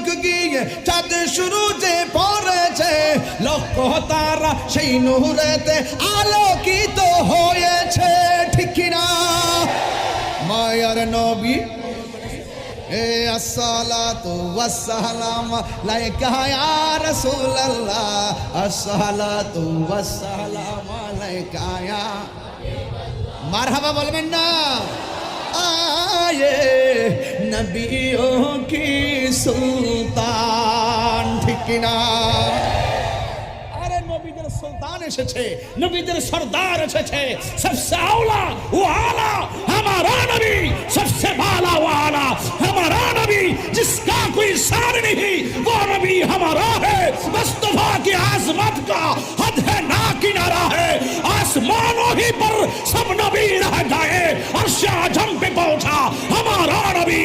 চোখ গিয়ে চাঁদ শুরু যে পড়েছে, লক্ষ তারা সেই নূরেতে আলোকিত হয়েছে, ঠিক কিনা? মায়ার নবী আসসালাতু ওয়াসসালাম আলাইকা ইয়া রাসূলুল্লাহ, আসসালাতু ওয়াসসালাম আলাইকা ইয়া, মারহাবা বলবেন না? আয়ে নবিয়ো কি সুলতান, ঠিক কিনা? নবীদের সুলতান এসেছে, নবীদের সরদার এসেছে, সবসে আওলা ও আলা हमारा नबी, सबसे बाला व आला हमारा नबी, जिसका कोई सार नहीं वो नबी हमारा है। मुस्तफा की आजमत का हद है ना किनारा है, आसमानों ही पर सब नबी रह गए, अर्श आजम पे पहुंचा हमारा नबी।